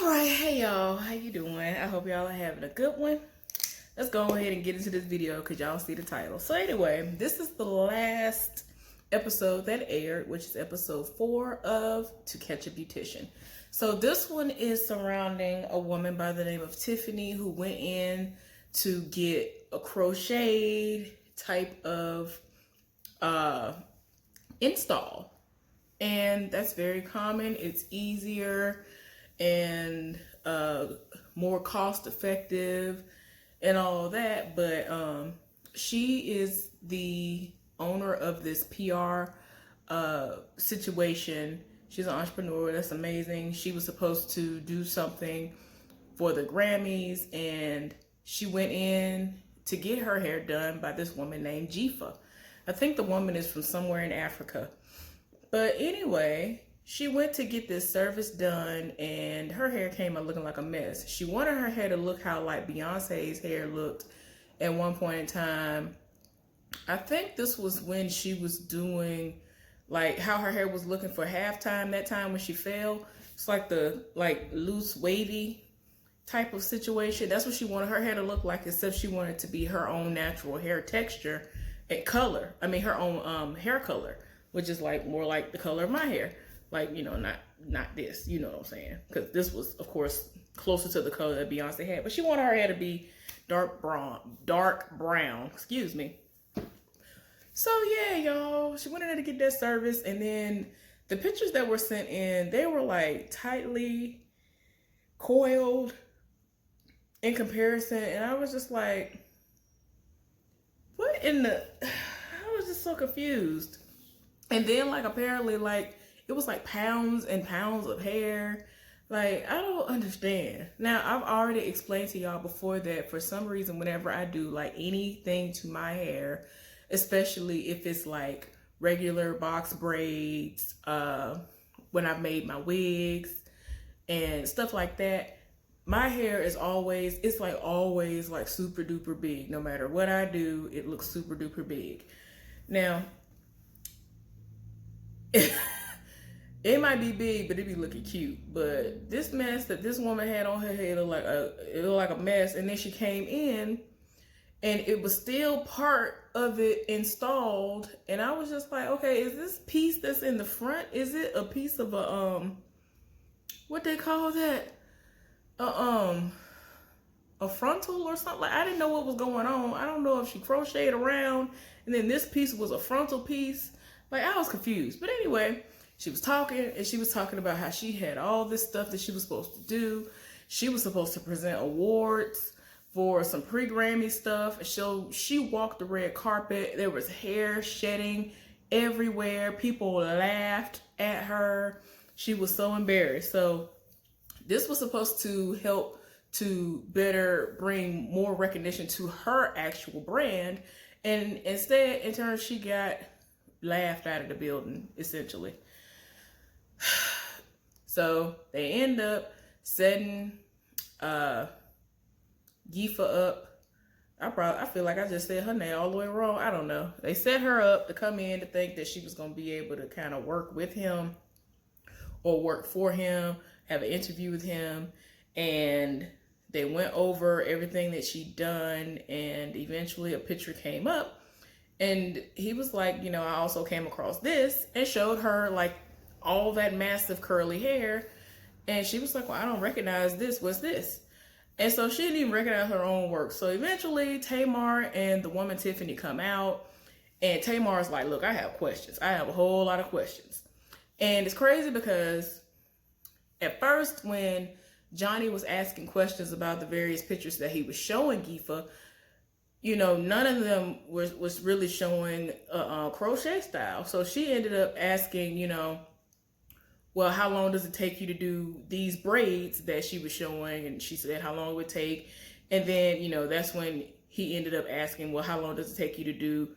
All right, hey y'all, how you doing? I hope y'all are having a good one. Let's go ahead and get into this video because y'all see the title. So anyway, this is the last episode that aired, which is episode 4 of To Catch a Beautician. So this one is surrounding a woman by the name of Tiffany who went in to get a crocheted type of install. And that's very common. It's easier and more cost effective and all of that, but she is the owner of this PR situation. She's an entrepreneur. That's amazing. She was supposed to do something for the Grammys, and she went in to get her hair done by this woman named Jifa. I think the woman is from somewhere in Africa. But anyway, she went to get this service done and her hair came out looking like a mess. She wanted her hair to look how like Beyonce's hair looked at one point in time. I think this was when she was doing like how her hair was looking for halftime, that time when she fell. It's like the loose wavy type of situation. That's what she wanted her hair to look like, except she wanted it to be her own natural hair texture and color. I mean her own hair color, which is like more like the color of my hair. Like, you know, not this, you know what I'm saying? Because this was, of course, closer to the color that Beyonce had. But she wanted her hair to be dark brown, excuse me. So, yeah, y'all, she went in there to get that service. And then the pictures that were sent in, they were, like, tightly coiled in comparison. And I was just like, what in the... I was just so confused. And then, like, apparently, like, it was like pounds and pounds of hair. Like, I don't understand. Now, I've already explained to y'all before that for some reason, whenever I do like anything to my hair, especially if it's like regular box braids, when I've made my wigs and stuff like that, my hair is always, it's like always like super duper big. No matter what I do, it looks super duper big. Now, it might be big, but it be looking cute. But this mess that this woman had on her head looked like a mess. And then she came in, and it was still part of it installed. And I was just like, okay, is this piece that's in the front? Is it a piece of a what they call that? A frontal or something? Like, I didn't know what was going on. I don't know if she crocheted around, and then this piece was a frontal piece. Like, I was confused. But anyway. She was talking, and she was talking about how she had all this stuff that she was supposed to do. She was supposed to present awards for some pre-Grammy stuff. So she walked the red carpet. There was hair shedding everywhere. People laughed at her. She was so embarrassed. So this was supposed to help to better bring more recognition to her actual brand. And instead, in turn, she got laughed out of the building, essentially. So they end up setting Gifa up. I feel like I just said her name all the way wrong. I don't know. They set her up to come in to think that she was going to be able to kind of work with him or work for him, have an interview with him. And they went over everything that she'd done. And eventually a picture came up. And he was like, you know, I also came across this, and showed her like all that massive curly hair. And she was like, well, I don't recognize this. What's this? And so she didn't even recognize her own work. So eventually Tamar and the woman Tiffany come out, and Tamar's like, look, I have questions. I have a whole lot of questions. And it's crazy because at first when Johnny was asking questions about the various pictures that he was showing Gifa, you know, none of them was really showing a crochet style. So she ended up asking, you know, well, how long does it take you to do these braids that she was showing? And she said how long it would take. And then, you know, that's when he ended up asking, well, how long does it take you to do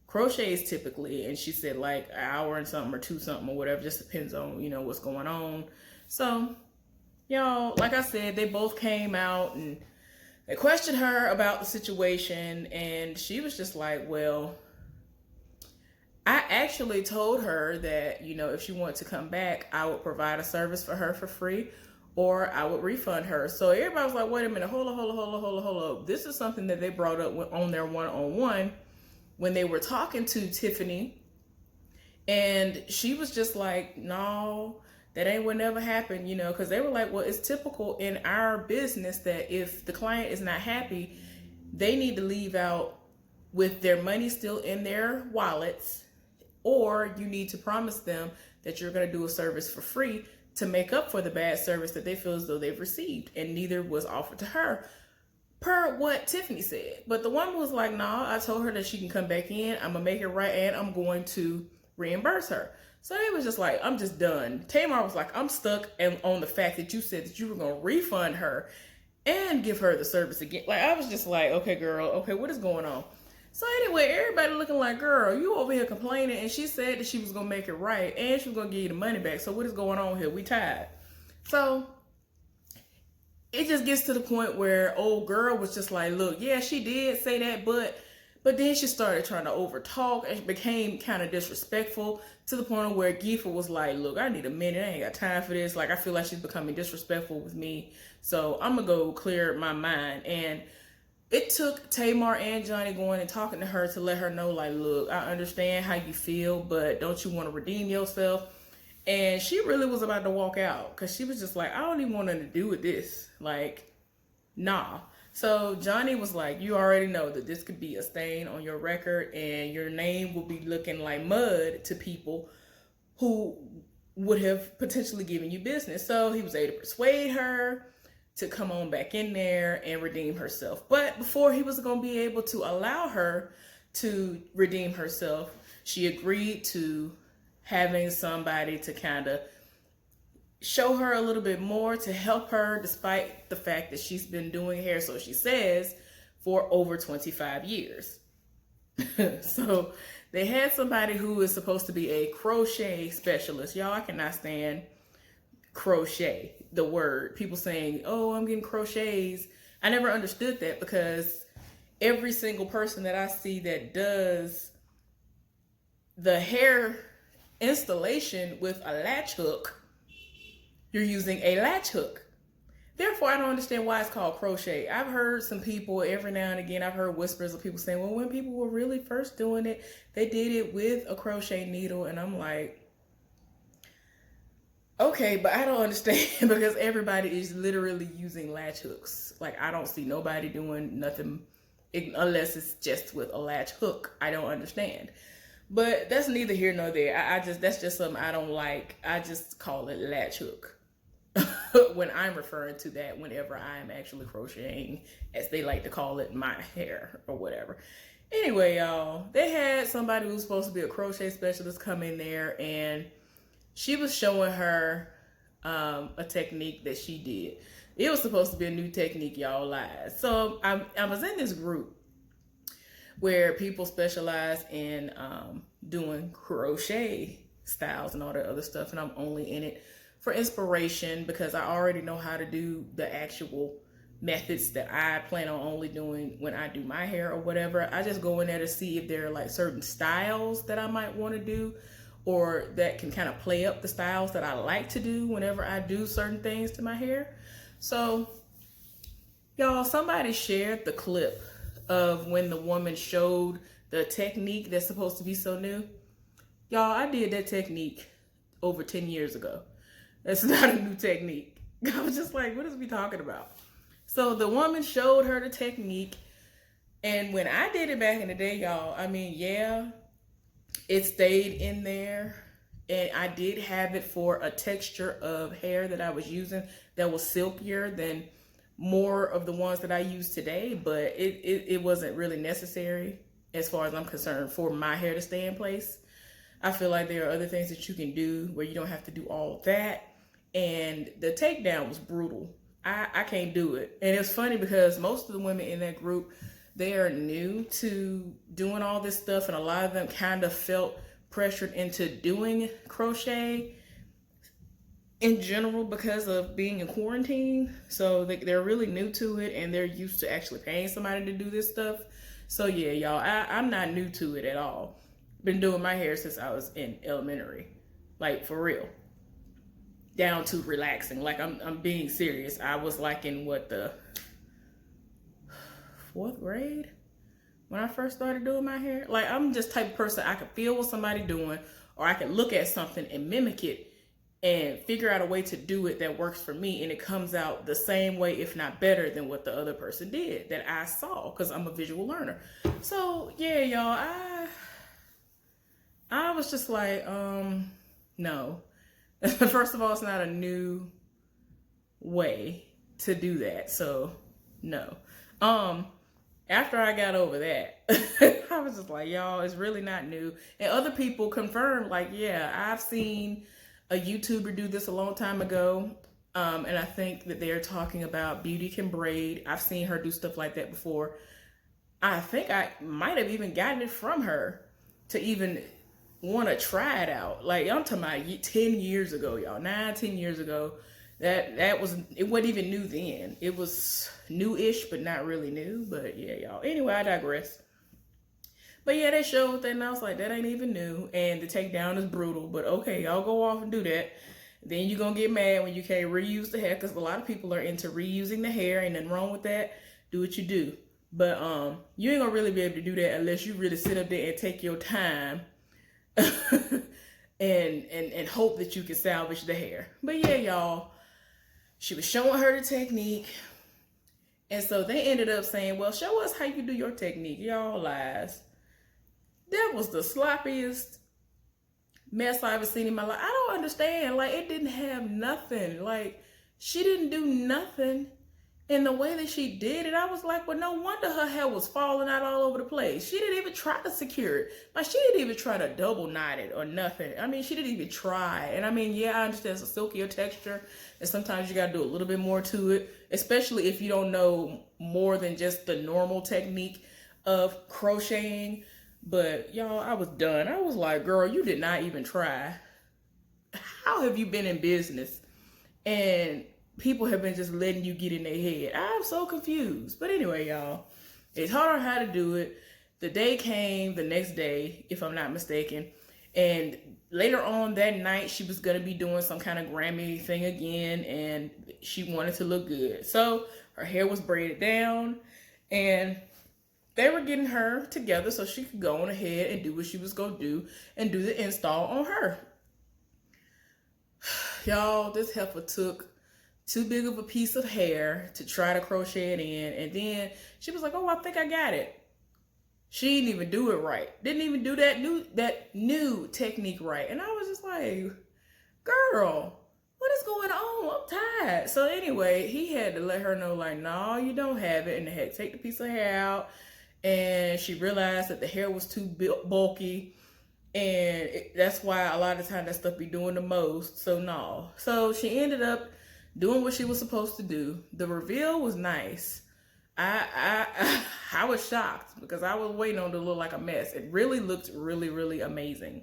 crochets typically? And she said like an hour and something or 2 something or whatever. Just depends on, you know, what's going on. So, y'all, like I said, they both came out and they questioned her about the situation. And she was just like, well, I actually told her that, you know, if she wanted to come back, I would provide a service for her for free, or I would refund her. So everybody was like, wait a minute, hold up. This is something that they brought up on their one-on-one when they were talking to Tiffany. And she was just like, no, that ain't what never happened, you know, because they were like, well, it's typical in our business that if the client is not happy, they need to leave out with their money still in their wallets, or you need to promise them that you're going to do a service for free to make up for the bad service that they feel as though they've received. And neither was offered to her, per what Tiffany said. But the woman was like, nah, I told her that she can come back in. I'm going to make it right, and I'm going to reimburse her. So they was just like, I'm just done. Tamar was like, I'm stuck on the fact that you said that you were going to refund her and give her the service again. Like, I was just like, okay, girl, okay, what is going on? So anyway, everybody looking like, girl, you over here complaining, and she said that she was going to make it right, and she was going to give you the money back. So what is going on here? We tied. So it just gets to the point where old girl was just like, look, yeah, she did say that, but then she started trying to overtalk and became kind of disrespectful to the point where Gifa was like, look, I need a minute. I ain't got time for this. Like, I feel like she's becoming disrespectful with me. So I'm going to go clear my mind. And it took Tamar and Johnny going and talking to her to let her know, like, look, I understand how you feel, but don't you want to redeem yourself? And she really was about to walk out because she was just like, I don't even want nothing to do with this. Like, nah. So Johnny was like, you already know that this could be a stain on your record, and your name will be looking like mud to people who would have potentially given you business. So he was able to persuade her to come on back in there and redeem herself. But before he was going to be able to allow her to redeem herself, she agreed to having somebody to kind of show her a little bit more, to help her, despite the fact that she's been doing hair, so she says, for over 25 years. So they had somebody who is supposed to be a crochet specialist. Y'all, I cannot stand crochet, the word. People saying, oh, I'm getting crochets. I never understood that, because every single person that I see that does the hair installation with a latch hook, you're using a latch hook. Therefore, I don't understand why it's called crochet. I've heard some people every now and again, I've heard whispers of people saying, well, when people were really first doing it, they did it with a crochet needle. And I'm like, okay, but I don't understand because everybody is literally using latch hooks. Like, I don't see nobody doing nothing unless it's just with a latch hook. I don't understand. But that's neither here nor there. That's just something I don't like. I just call it latch hook when I'm referring to that whenever I'm actually crocheting, as they like to call it, my hair or whatever. Anyway, y'all, they had somebody who was supposed to be a crochet specialist come in there, and she was showing her a technique that she did. It was supposed to be a new technique, y'all, lies. So I was in this group where people specialize in doing crochet styles and all that other stuff, and I'm only in it for inspiration because I already know how to do the actual methods that I plan on only doing when I do my hair or whatever. I just go in there to see if there are like certain styles that I might want to do, or that can kind of play up the styles that I like to do whenever I do certain things to my hair. So y'all, somebody shared the clip of when the woman showed the technique that's supposed to be so new. Y'all, I did that technique over 10 years ago. That's not a new technique. I was just like, what is we talking about? So the woman showed her the technique, and when I did it back in the day, y'all, I mean, yeah, it stayed in there, and I did have it for a texture of hair that I was using that was silkier than more of the ones that I use today, but it wasn't really necessary as far as I'm concerned for my hair to stay in place. I feel like there are other things that you can do where you don't have to do all of that. And the takedown was brutal. I can't do it. And it's funny because most of the women in that group, they are new to doing all this stuff, and a lot of them kind of felt pressured into doing crochet in general because of being in quarantine. So they're really new to it, and they're used to actually paying somebody to do this stuff. So yeah, y'all, I'm not new to it at all. Been doing my hair since I was in elementary, like for real. down to relaxing. Like I'm being serious. I was like in what, the 4th grade when I first started doing my hair. Like I'm just type of person, I could feel what somebody doing, or I could look at something and mimic it and figure out a way to do it that works for me, and it comes out the same way, if not better, than what the other person did that I saw, because I'm a visual learner. So yeah, y'all, I was just like, no. First of all, it's not a new way to do that, so no. After I got over that, I was just like, y'all, it's really not new. And other people confirmed, like, yeah, I've seen a YouTuber do this a long time ago. And I think that they're talking about Beauty Can Braid. I've seen her do stuff like that before. I think I might have even gotten it from her to even want to try it out. Like, I'm talking about 10 years ago, y'all. 9-10 years ago. It wasn't even new then. It was new-ish, but not really new. But yeah, y'all. Anyway, I digress. But yeah, they showed that, and I was like, that ain't even new. And the takedown is brutal. But okay, y'all go off and do that. Then you're going to get mad when you can't reuse the hair, because a lot of people are into reusing the hair. Ain't nothing wrong with that. Do what you do. But you ain't going to really be able to do that unless you really sit up there and take your time and hope that you can salvage the hair. But yeah, y'all, she was showing her the technique. And so they ended up saying, well, show us how you do your technique. Y'all lies. That was the sloppiest mess I ever seen in my life. I don't understand. Like, it didn't have nothing. Like, she didn't do nothing in the way that she did it. I was like, well, no wonder her hair was falling out all over the place. She didn't even try to secure it. Like, she didn't even try to double knot it or nothing. I mean, she didn't even try. And I mean, yeah, I understand it's a silkier texture, and sometimes you got to do a little bit more to it, especially if you don't know more than just the normal technique of crocheting. But y'all, I was done. I was like, girl, you did not even try. How have you been in business and people have been just letting you get in their head? I'm so confused. But anyway, y'all, they taught her how to do it. The day came the next day, if I'm not mistaken. And later on that night, she was going to be doing some kind of Grammy thing again, and she wanted to look good. So her hair was braided down, and they were getting her together so she could go on ahead and do what she was going to do and do the install on her. Y'all, this heifer took too big of a piece of hair to try to crochet it in. And then she was like, oh, I think I got it. She didn't even do it right. Didn't even do that new technique right. And I was just like, girl, what is going on? I'm tired. So anyway, he had to let her know, like, no, you don't have it. And they had to take the piece of hair out. And she realized that the hair was too bulky, and that's why a lot of the time that stuff be doing the most. So no. So she ended up doing what she was supposed to do. The reveal was nice. I was shocked because I was waiting on it to look like a mess. It really looked really, really amazing.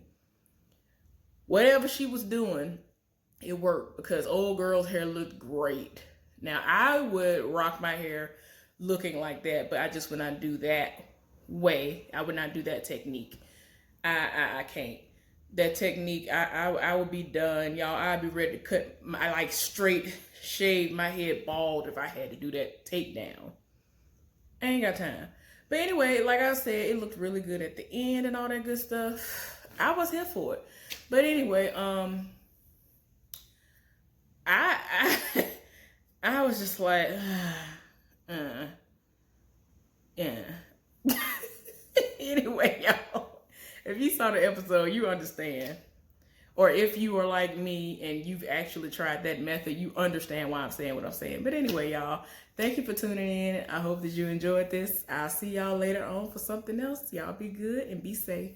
Whatever she was doing, it worked, because old girl's hair looked great. Now, I would rock my hair looking like that, but I just would not do that way. I would not do that technique. I can't. That technique, I would be done, y'all. I'd be ready to cut my, like, straight shave my head bald if I had to do that takedown. I ain't got time. But anyway, like I said, it looked really good at the end and all that good stuff. I was here for it. But anyway, I was just like, yeah. Anyway, y'all, if you saw the episode, you understand. Or if you are like me and you've actually tried that method, you understand why I'm saying what I'm saying. But anyway, y'all, thank you for tuning in. I hope that you enjoyed this. I'll see y'all later on for something else. Y'all be good and be safe.